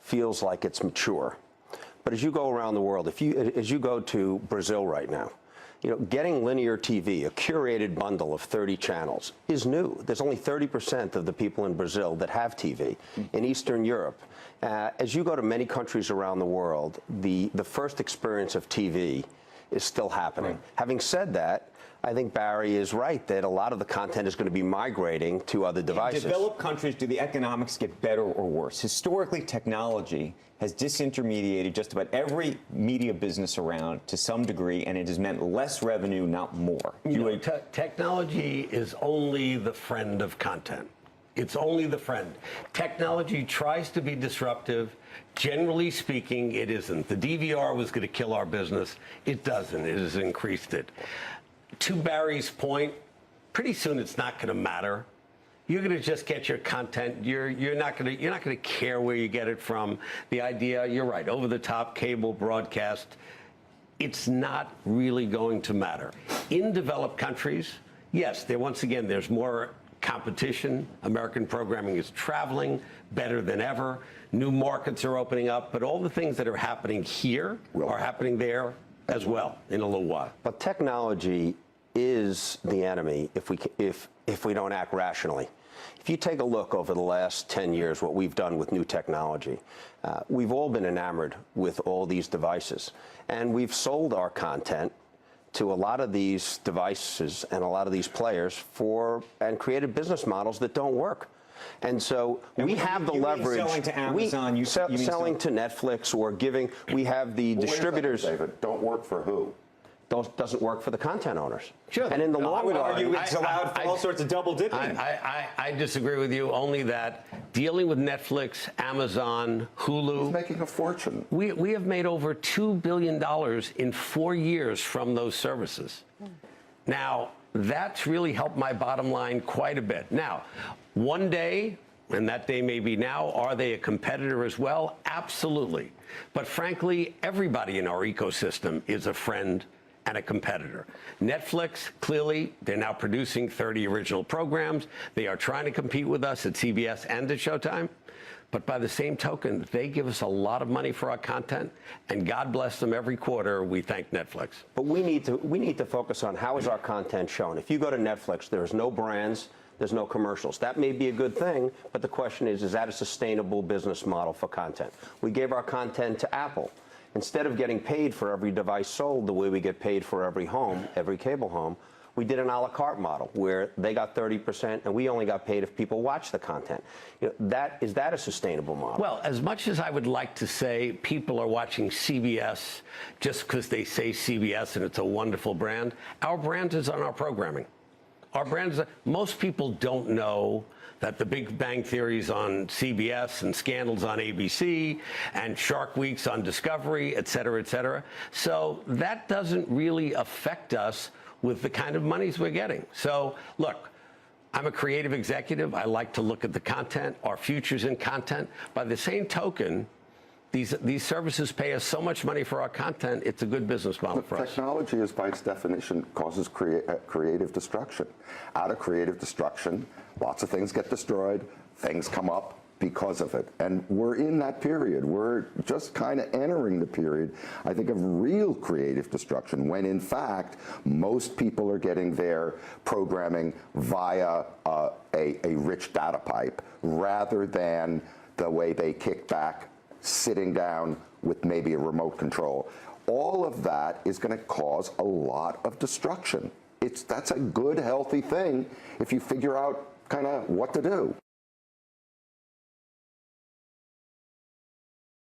feels like it's mature. But as you go around the world, as you go to Brazil right now, getting linear TV, a curated bundle of 30 channels, is new. There's only 30% of the people in Brazil that have TV. In Eastern Europe, as you go to many countries around the world, the first experience of TV is still happening. Right. Having said that, I think Barry is right that a lot of the content is going to be migrating to other devices. In developed countries, do the economics get better or worse? Historically, technology has disintermediated just about every media business around to some degree, and it has meant less revenue, not more. Technology is only the friend of content. It's only the friend. Technology tries to be disruptive. Generally speaking, it isn't. The DVR was going to kill our business. It doesn't. It has increased it. To Barry's point, pretty soon it's not going to matter. You're going to just get your content. You're not going to care where you get it from. The idea, you're right, over-the-top cable broadcast, it's not really going to matter. In developed countries, yes, once again, there's more competition. American programming is traveling better than ever. New markets are opening up, but all the things that are happening here are happening there as well in a little while. But technology is the enemy if we don't act rationally. If you take a look over the last 10 years, what we've done with new technology, we've all been enamored with all these devices, and we've sold our content to a lot of these devices and a lot of these players and created business models that don't work. And so we have the leverage. Selling to Amazon, selling to Netflix or giving. We have the distributors. David, don't work for who? Doesn't work for the content owners. Sure. And in the long run, I would argue it's allowed for all sorts of double dipping. I disagree with you. Only that dealing with Netflix, Amazon, Hulu. He's making a fortune. We have made over $2 billion in 4 years from those services. Now, that's really helped my bottom line quite a bit. Now, one day, and that day may be now, are they a competitor as well? Absolutely. But frankly, everybody in our ecosystem is a friend and a competitor. Netflix, clearly, they're now producing 30 original programs. They are trying to compete with us at CBS and at Showtime. But by the same token, they give us a lot of money for our content, and God bless them, every quarter we thank Netflix. But we need to focus on how is our content shown. If you go to Netflix, there's no brands, there's no commercials. That may be a good thing, but the question is that a sustainable business model for content? We gave our content to Apple. Instead of getting paid for every device sold the way we get paid for every home, every cable home, we did an a la carte model where they got 30% and we only got paid if people watch the content. Is that a sustainable model? Well, as much as I would like to say people are watching CBS just because they say CBS and it's a wonderful brand, our brand is on our programming. Our brands, most people don't know that the Big Bang Theory's on CBS and Scandal's on ABC and Shark Week's on Discovery, et cetera, et cetera. So that doesn't really affect us with the kind of monies we're getting. So look, I'm a creative executive. I like to look at the content, our futures in content. By the same token, these services pay us so much money for our content, it's a good business model for us. Technology is, by its definition, causes creative destruction. Out of creative destruction, lots of things get destroyed, things come up because of it. And we're in that period. We're just kind of entering the period, I think, of real creative destruction, when in fact, most people are getting their programming via a rich data pipe, rather than the way they kick back sitting down with maybe a remote control. All of that is going to cause a lot of destruction. That's a good, healthy thing if you figure out kind of what to do.